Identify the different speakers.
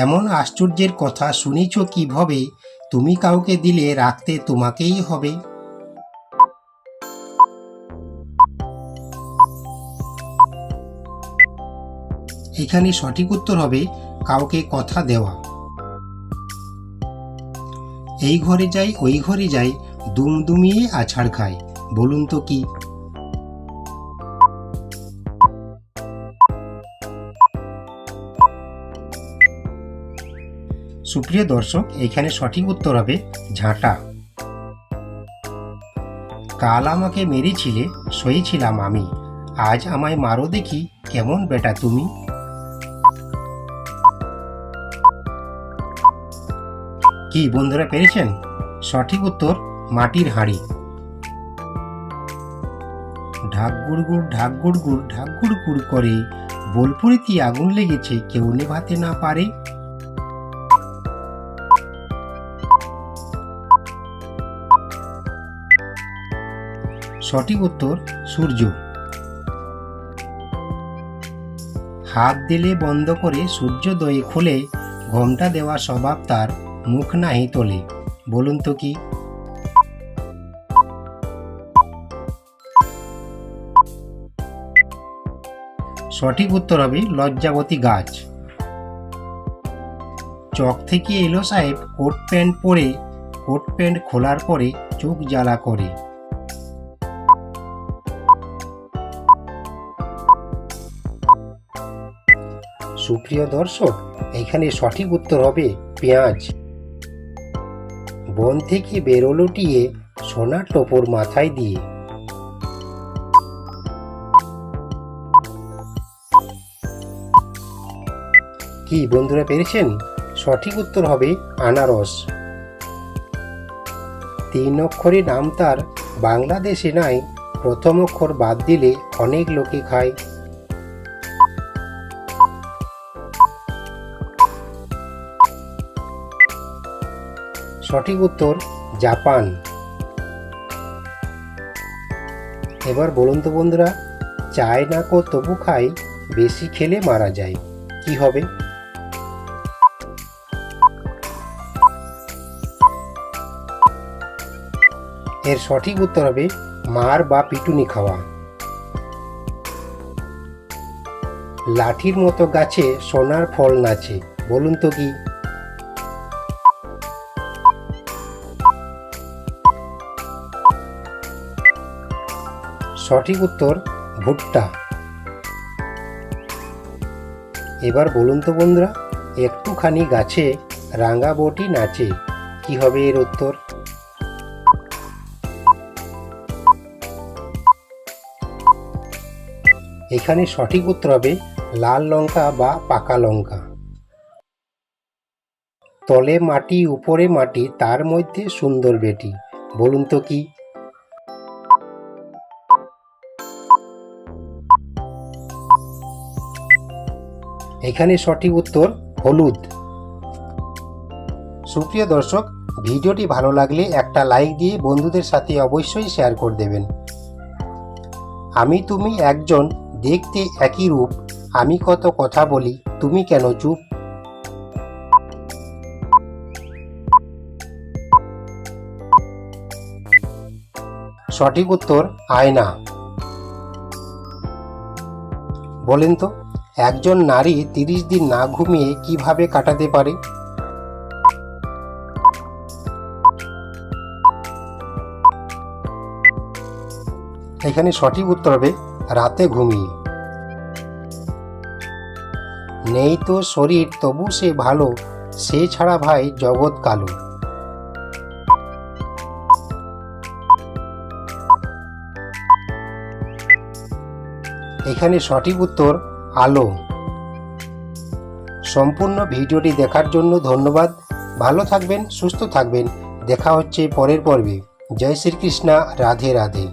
Speaker 1: এমন আশ্চর্যের কথা শুনেছ কিভাবে? তুমি কাউকে দিলে রাখতে তোমাকেই হবে। এখানে সঠিক উত্তর হবে কাউকে কথা দেওয়া। এই ঘরে যাই ওই ঘরে যাই, দুমদুমিয়ে আছাড় খায়, বলুন তো কি? সুপ্রিয় দর্শক, এখানে সঠিক উত্তর হবে ঝাঁটা। কাল আমাকে মেরেছিলে, সয়েছিলাম আমি, আজ আমায় মারো দেখি, কেমন বেটা তুমি? কি বন্ধুরা, পেরেছেন? সঠিক উত্তর মাটির হাঁড়ি। ঢাক গুড়গুড় ঢাক গুড়গুড় ঢাক গুড়গুড় করে, বোলপুরিতে আগুন লেগেছে, কেউ নেভাতে না পারে। সঠিক উত্তর সূর্য। হাত দিলে বন্ধ করে সূর্যোদয়ে খোলে, ঘোমটা দেওয়া স্বভাব তার, মুখ নাহি তোলে, বলুন তো কি? সঠিক উত্তর হবে লজ্জাবতী গাছ। চক থেকে এলো সাহেব কোট প্যান্ট পরে, কোট প্যান্ট খোলার পরে চোখ জ্বালা করে। সুপ্রিয় দর্শক, এখানে সঠিক উত্তর হবে পেঁয়াজ। বন থেকে বেরোলো টিয়ে, সোনার টোপর মাথায় দিয়ে। কি বন্ধুরা, পেরেছেন? সঠিক উত্তর হবে আনারস। 3 অক্ষরে নাম তার, বাংলাদেশে নাই, প্রথম অক্ষর বাদ দিলে অনেক লোকে খায়। সঠিক উত্তর জাপান। এবার বলুন তো বন্ধুরা, চায় না কো তবু খাই, বেশি খেলে মারা যায়, কি হবে? এর সঠিক উত্তর হবে মার বা পিটুনি খাওয়া। লাঠির মতো গাছে সোনার ফল নাচে, বলুন তো কি? সঠিক উত্তর ভুট্টা। এবার বলুন তো বন্ধুরা, একটুখানি গাছে রাঙা বটি নাচে, কি হবে এর উত্তর? এখানে সঠিক উত্তর হবে লাল লঙ্কা বা পাকা লঙ্কা। তলে মাটি উপরে মাটি, তার মধ্যে সুন্দর বেটি, বলুন তো কি? এখানে সঠিক উত্তর হলুদ। সুপ্রিয় দর্শক, ভিডিওটি ভালো লাগলে একটা লাইক দিয়ে বন্ধুদের সাথে অবশ্যই শেয়ার করে দেবেন। আমি তুমি একজন, দেখতে একই রূপ, আমি কত কথা বলি, তুমি কেন চুপ? সঠিক উত্তর আয়না। বলেন তো, একজন নারী 30 দিন না ঘুমিয়ে কিভাবে কাটাতে পারে? এখানে সঠিক উত্তর হবে রাতে ঘুমিয়ে। নেই তো শরীর তবু সে ভালো, সে ছাড়া ভাই জগৎ কালো। এখানে সঠিক উত্তর আলো। সম্পূর্ণ ভিডিওটি দেখার জন্য ধন্যবাদ। ভালো থাকবেন, সুস্থ থাকবেন। দেখা হচ্ছে পরের পর্বে। জয় শ্রীকৃষ্ণ, রাধে রাধে।